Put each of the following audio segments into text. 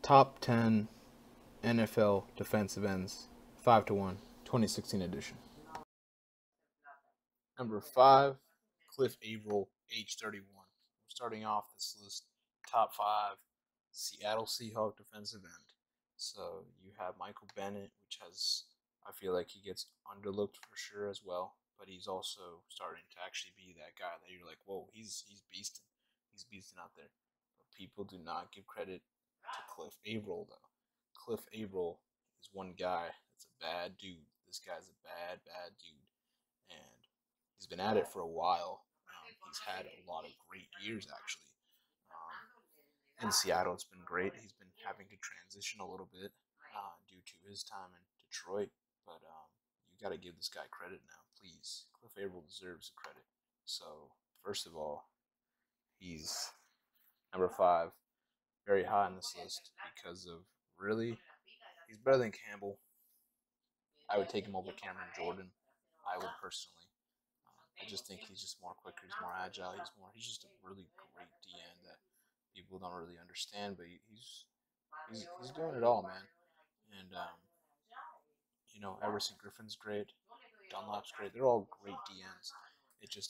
Top 10 NFL defensive ends, 5 to 1, 2016 edition. Number 5, Cliff Avril, age 31. We're starting off this list, top 5, Seattle Seahawks defensive end. So you have Michael Bennett, which has, I feel like he gets underlooked for sure as well, but he's also starting to actually be that guy that you're like, whoa, he's beasting. He's beasting out there. But people do not give credit to Cliff Avril, though. Cliff Avril is one guy that's a bad dude. This guy's a bad dude. And he's been at it for a while. He's had a lot of great years, actually. In Seattle, it's been great. He's been having to transition a little bit due to his time in Detroit. But you got to give this guy credit now, please. Cliff Avril deserves the credit. So, first of all, he's number 5, very high on this list because of really, he's better than Campbell. I would take him over Cameron Jordan. I would personally. I just think he's just more quicker. He's more agile. He's just a really great DN that people don't really understand, but he's doing it all, man. And Everson Griffin's great. Dunlap's great. They're all great DNs.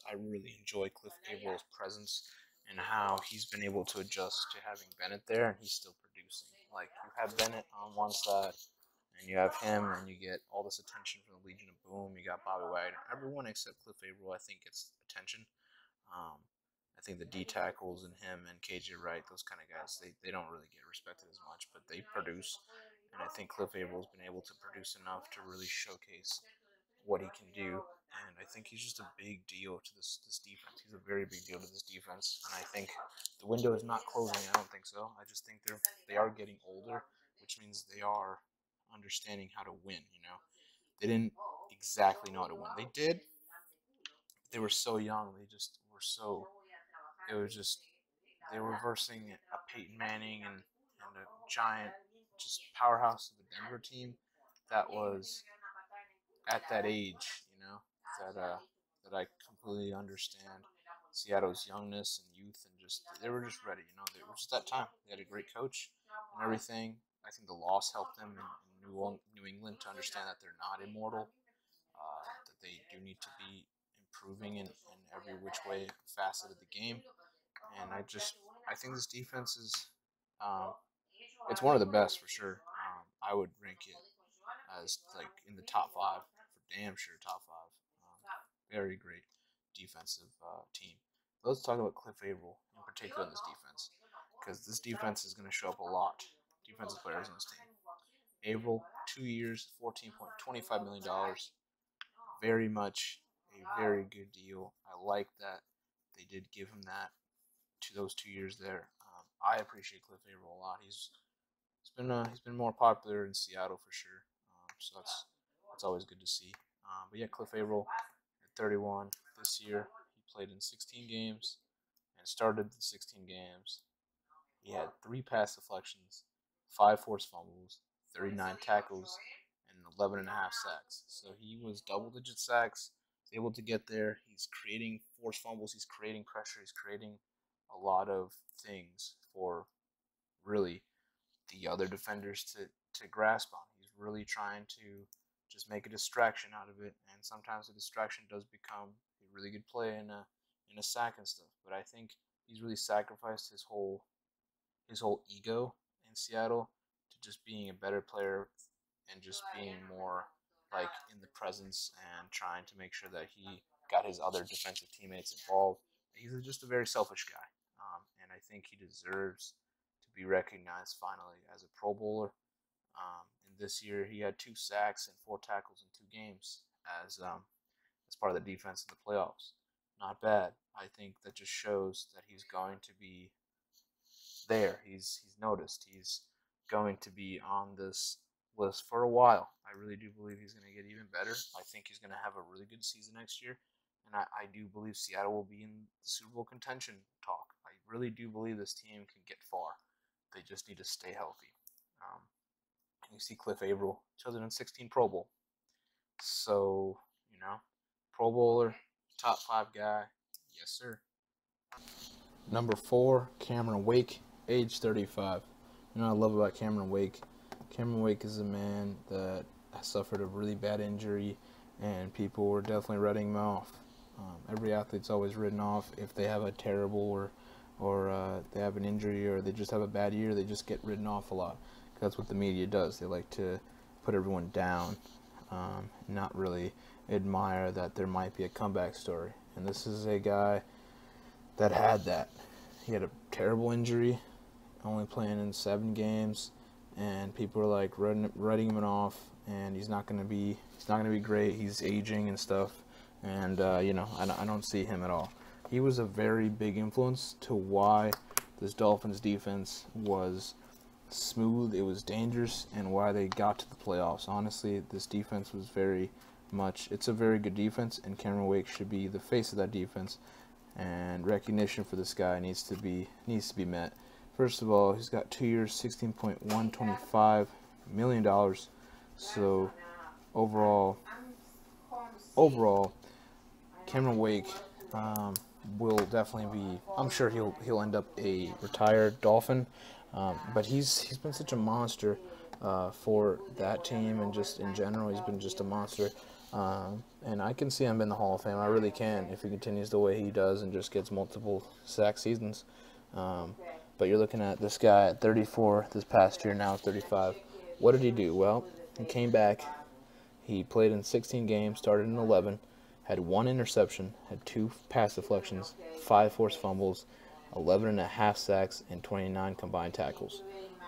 I really enjoy Cliff Avril's presence and how he's been able to adjust to having Bennett there, and he's still producing. Like, you have Bennett on one side, and you have him, and you get all this attention from the Legion of Boom. You got Bobby Wagner. Everyone except Cliff Avril, I think, gets attention. Um, I think the D tackles and him and KJ Wright, those kind of guys, they don't really get respected as much, but they produce. And I think Cliff Avril's been able to produce enough to really showcase what he can do. And I think he's just a big deal to this defense. He's a very big deal to this defense. And I think the window is not closing. I don't think so. I just think they are getting older, which means they are understanding how to win. They didn't exactly know how to win. They did. They were so young. They just were so. It was just they were versing a Peyton Manning and a giant just powerhouse of the Denver team that was at that age, that I completely understand Seattle's youngness and youth and just they were just ready, They were just that time. They had a great coach and everything. I think the loss helped them in New England to understand that they're not immortal, that they do need to be improving in every which way facet of the game. And I think this defense is, um, it's one of the best for sure. I would rank it as like in the top 5 for damn sure, top 5. Very great defensive team. Let's talk about Cliff Avril in particular in this defense, because this defense is going to show up a lot. Defensive players on this team. Avril, 2 years, $14.25 million. Very much a very good deal. I like that they did give him that to those 2 years there. I appreciate Cliff Avril a lot. He's been more popular in Seattle for sure. So that's always good to see. But yeah, Cliff Avril at 31 this year. He played in 16 games and started the 16 games. He had 3 pass deflections, 5 forced fumbles, 39 tackles, and 11 and a half sacks. So he was double-digit sacks. He's able to get there. He's creating forced fumbles. He's creating pressure. He's creating a lot of things for really the other defenders to grasp on. He's really trying to just make a distraction out of it, and sometimes the distraction does become a really good play in a sack and stuff. But I think he's really sacrificed his whole ego in Seattle to just being a better player and just being more like in the presence and trying to make sure that he got his other defensive teammates involved. He's just a very selfish guy, and I think he deserves to be recognized finally as a Pro Bowler. And this year, he had 2 sacks and 4 tackles in 2 games as part of the defense in the playoffs. Not bad. I think that just shows that he's going to be there. He's noticed. He's going to be on this list for a while. I really do believe he's going to get even better. I think he's going to have a really good season next year. And I do believe Seattle will be in the Super Bowl contention talk. I really do believe this team can get far. They just need to stay healthy. You see Cliff Avril, 2016 Pro Bowl. So, Pro Bowler, top 5 guy. Yes, sir. Number 4, Cameron Wake, age 35. You know what I love about Cameron Wake? Cameron Wake is a man that suffered a really bad injury, and people were definitely writing him off. Every athlete's always written off if they have a terrible or they have an injury or they just have a bad year. They just get written off a lot. That's what the media does. They like to put everyone down, not really admire that there might be a comeback story. And this is a guy that had that. He had a terrible injury, only playing in 7 games, and people are like writing him off, and he's not gonna be great. He's aging and stuff, and I don't see him at all. He was a very big influence to why this Dolphins defense was smooth, it was dangerous, and why they got to the playoffs. Honestly, this defense was it's a very good defense, and Cameron Wake should be the face of that defense. And recognition for this guy needs to be met. First of all, he's got 2 years, $16.125 million. So overall, Cameron Wake will definitely be. I'm sure he'll end up a retired Dolphin, but he's been such a monster for that team and just in general. He's been just a monster. And I can see him in the Hall of Fame. I really can if he continues the way he does and just gets multiple sack seasons. But you're looking at this guy at 34 this past year, now 35. What did he do? Well, he came back. He played in 16 games, started in 11, had 1 interception, had 2 pass deflections, 5 forced fumbles, 11 and a half sacks, and 29 combined tackles.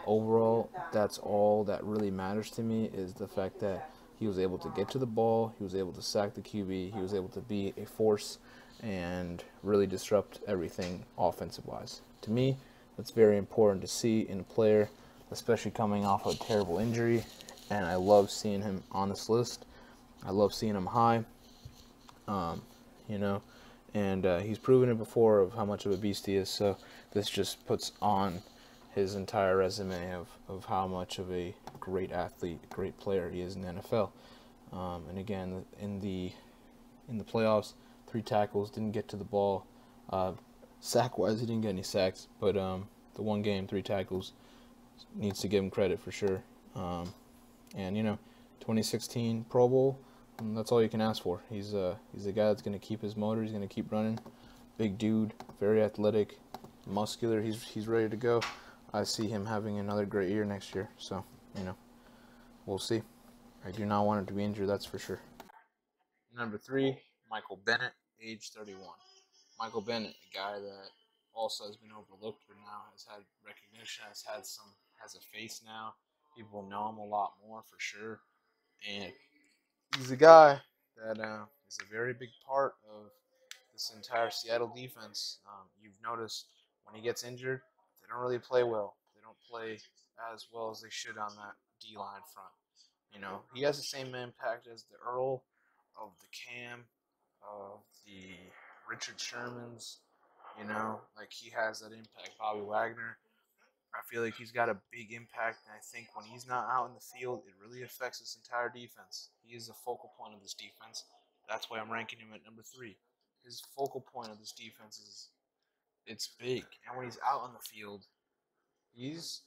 Overall, that's all that really matters to me is the fact that he was able to get to the ball, he was able to sack the QB, he was able to be a force and really disrupt everything offensive-wise. To me, that's very important to see in a player, especially coming off a terrible injury, and I love seeing him on this list. I love seeing him high, um, you know, and he's proven it before of how much of a beast he is, so this just puts on his entire resume of how much of a great athlete, great player he is in the NFL. And again, in the playoffs, 3 tackles, didn't get to the ball. Sack-wise, he didn't get any sacks, but the 1 game, 3 tackles, needs to give him credit for sure. And 2016 Pro Bowl, that's all you can ask for. He's a guy that's going to keep his motor. He's going to keep running. Big dude, very athletic, muscular. He's ready to go. I see him having another great year next year. So, we'll see. I do not want him to be injured, that's for sure. Number 3, Michael Bennett, age 31. Michael Bennett, a guy that also has been overlooked, but now has had recognition, has a face now. People know him a lot more for sure, and he's a guy that is a very big part of this entire Seattle defense. You've noticed when he gets injured, they don't really play well. They don't play as well as they should on that D line front. He has the same impact as the Earl, of the Cam, of the Richard Shermans. Like he has that impact. Bobby Wagner. I feel like he's got a big impact, and I think when he's not out in the field, it really affects this entire defense. He is the focal point of this defense. That's why I'm ranking him at number 3. His focal point of this defense is it's big, and when he's out on the field, he's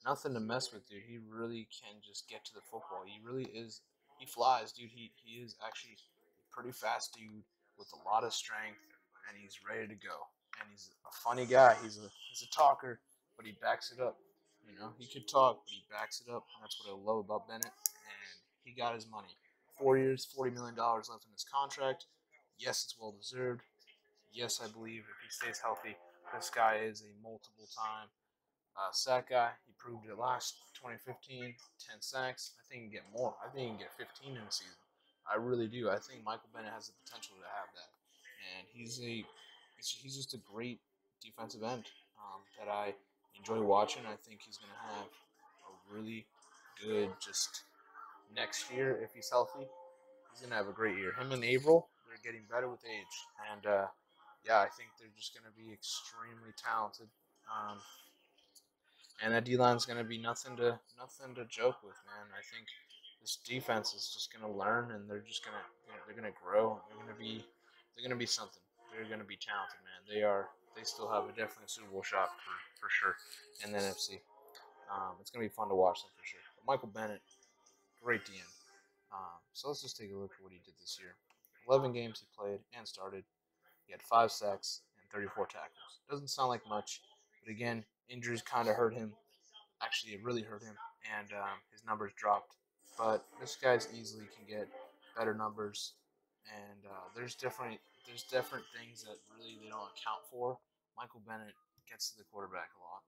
nothing to mess with, dude. He really can just get to the football. He really is. He flies, dude. He is actually a pretty fast dude with a lot of strength, and he's ready to go. And he's a funny guy. He's a talker, but he backs it up. He could talk, but he backs it up. And that's what I love about Bennett. And he got his money. 4 years, $40 million left in his contract. Yes, it's well deserved. Yes, I believe if he stays healthy, this guy is a multiple time sack guy. He proved it last 2015, 10 sacks. I think he can get more. I think he can get 15 in a season. I really do. I think Michael Bennett has the potential to have that, and he's just a great defensive end that I enjoy watching. I think he's going to have a really good just next year if he's healthy. He's going to have a great year. Him and Avril, they're getting better with age, and yeah, I think they're just going to be extremely talented. And that D line's gonna be nothing to joke with, man. I think this defense is just gonna learn, and they're gonna grow. They're gonna be something. They're gonna be talented, man. They still have a definitely suitable shot for sure in the NFC. It's going to be fun to watch them for sure. But Michael Bennett, great DN. So let's just take a look at what he did this year. 11 games he played and started. He had 5 sacks and 34 tackles. Doesn't sound like much, but again, injuries kind of hurt him. Actually, it really hurt him, and his numbers dropped. But this guy's easily can get better numbers, and there's different things that really they don't account for. Michael Bennett gets to the quarterback a lot.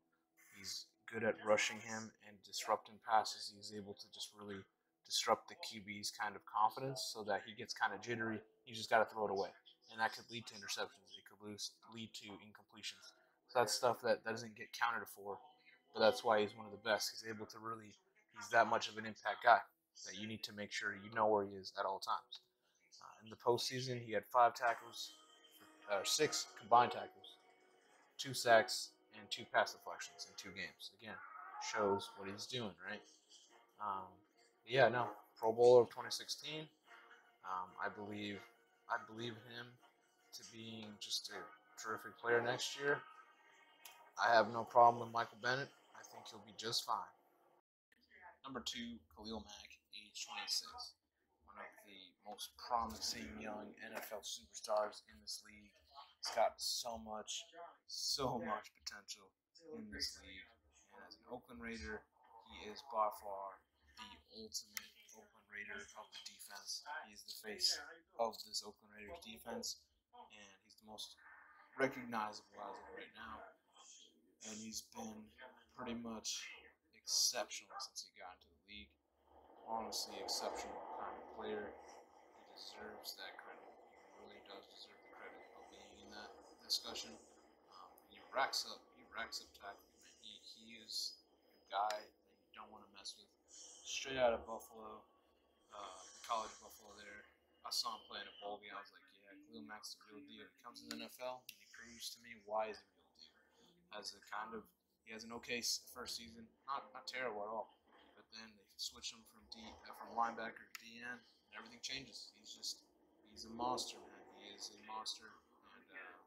He's good at rushing him and disrupting passes. He's able to just really disrupt the QB's kind of confidence so that he gets kind of jittery. You just got to throw it away, and that could lead to interceptions. It could lead to incompletions. So that's stuff that doesn't get counted for, but that's why he's one of the best. He's able to really, he's that much of an impact guy that you need to make sure you know where he is at all times. In the postseason, he had 5 tackles, 6 combined tackles, 2 sacks, and 2 pass deflections in 2 games. Again, shows what he's doing, right? Um, yeah, no, Pro Bowler of 2016. I believe him to being just a terrific player next year. I have no problem with Michael Bennett. I think he'll be just fine. Number 2, Khalil Mack, age 26. One of the most promising young NFL superstars in this league. He's got so much potential in this league. And as an Oakland Raider, he is by far the ultimate Oakland Raider of the defense. He is the face of this Oakland Raiders defense, and he's the most recognizable as of right now. And he's been pretty much exceptional since he got into the league. Honestly, exceptional kind of player. He deserves that credit. He really does deserve the credit of being in that discussion. He racks up tackles, man. He is a guy that you don't want to mess with. Straight out of Buffalo, the college of Buffalo there. I saw him play in a bowl game. I was like, yeah, Khalil Mack's the real deal. He comes in the NFL and he proves to me why he's the real deal. He has an okay first season, not terrible at all. But then they switch him from linebacker to DN, and everything changes. He's a monster, man. He is a monster, and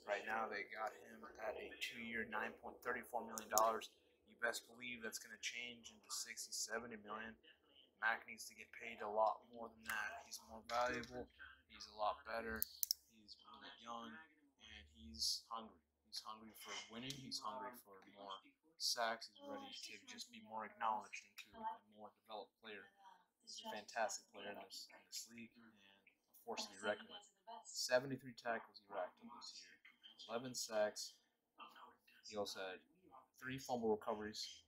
right now they got him at a 2-year, $9.34 million. You best believe that's going to change into 60, 70 million. Mac needs to get paid a lot more than that. He's more valuable. He's a lot better. He's really young, and he's hungry. He's hungry for winning. He's hungry for more sacks. He's ready to just be more acknowledged into a more developed player. He's a fantastic player in this league and a force to be reckoned with. 73 tackles he racked up this year, 11 sacks. He also had 3 fumble recoveries,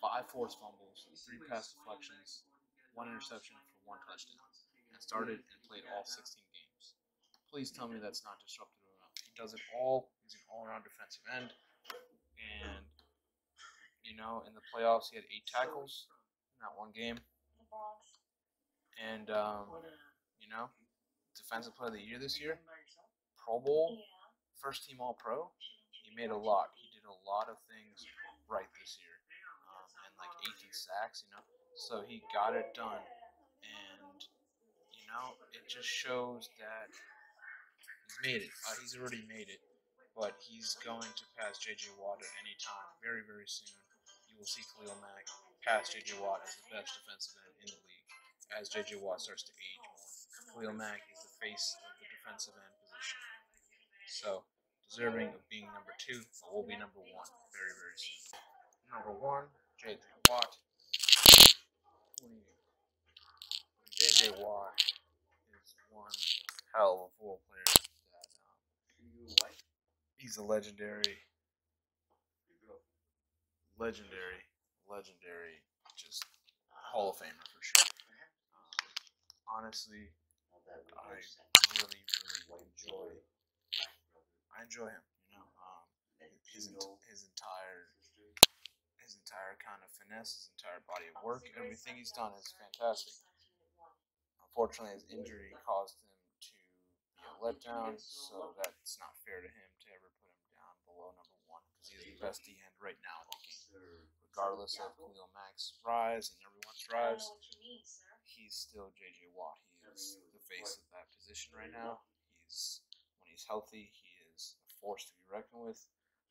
5 forced fumbles, 3 pass deflections, 1 interception for 1 touchdown, and started and played all 16 games. Please tell me that's not disruptive enough. He does it all. He's an all-around defensive end, and in the playoffs he had 8 tackles in that one game, and defensive player of the year this year, Pro Bowl, first team All-Pro. He made a lot. He did a lot of things right this year, and like 18 sacks. So he got it done, and it just shows that he's made it. He's already made it, but he's going to pass J.J. Watt at any time. Very, very soon, you will see Khalil Mack pass J.J. Watt as the best defensive end in the league as J.J. Watt starts to age more. Khalil Mack is the face of the defensive end position. So, deserving of being number 2, but will be number 1 very, very soon. Number 1, J.J. Watt. J.J. Watt is one hell of a football player. He's a legendary, just Hall of Famer for sure. Honestly, I really enjoy him. His entire kind of finesse, his entire body of work, everything he's done is fantastic. Unfortunately, his injury caused him to be a letdown, so that's not fair to him to ever put him down below number 1 because he is the best D end right now in the game. Regardless of Khalil Mack's rise and everyone's rise, he's still J.J. Watt. He is the face of that position right now. When he's healthy, he is a force to be reckoned with.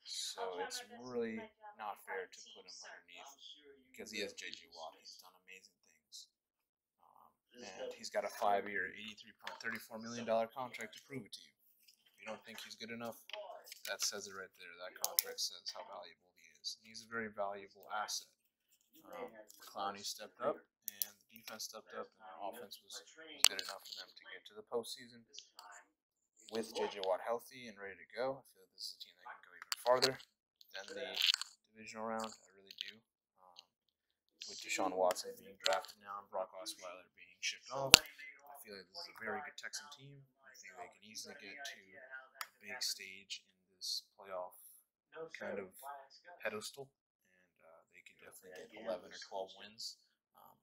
So it's really not fair to put him underneath because he has J.J. Watt. He's done amazing things. And he's got a 5-year, $83.34 million contract to prove it to you. If you don't think he's good enough, that says it right there. That contract says how valuable he is. And he's a very valuable asset. Clowney stepped up, and the defense stepped up, and the offense was good enough for them to get to the postseason with J.J. Watt healthy and ready to go. I feel like this is a team that can go even farther than the divisional round. I really do. With Deshaun Watson being drafted now and Brock Osweiler being shipped off, I feel like this is a very good Texan team. I think they can easily get to a big stage in this playoff kind of pedestal, and they could definitely get 11 or 12 wins.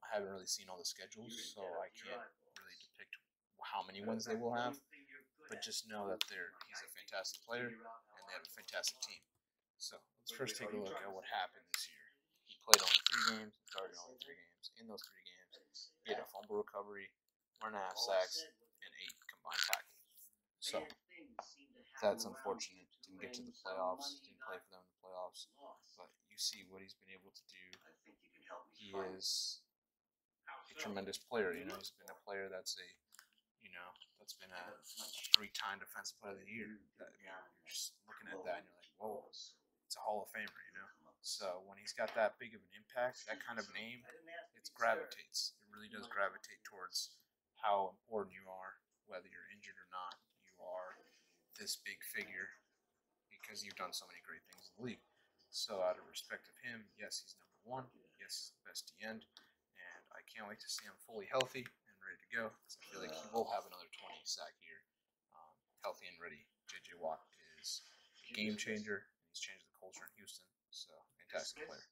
I haven't really seen all the schedules, so I can't really depict how many wins they will have. But just know that he's a fantastic player, and they have a fantastic team. So let's first take a look at what happened this year. He played only 3 games, started only 3 games. In those 3 games, he had a fumble recovery, 1.5 sacks, and 8 combined tackles. So that's unfortunate. Didn't get to the playoffs, didn't play for them in the playoffs. But you see what he's been able to do. He is a tremendous player. He's been a player that's been a 3-time defensive player of the year. You're just looking at that and you're like, whoa, it's a Hall of Famer, So when he's got that big of an impact, that kind of name, it gravitates. It really does gravitate towards how important you are, whether you're injured or not. You are this big figure because you've done so many great things in the league. So out of respect of him, yes, he's number 1. Yes, he's the best DN, and I can't wait to see him fully healthy and ready to go. I feel like he will have another 20 sack year, healthy and ready. J.J. Watt is a game changer, and he's changed the culture in Houston. So fantastic player.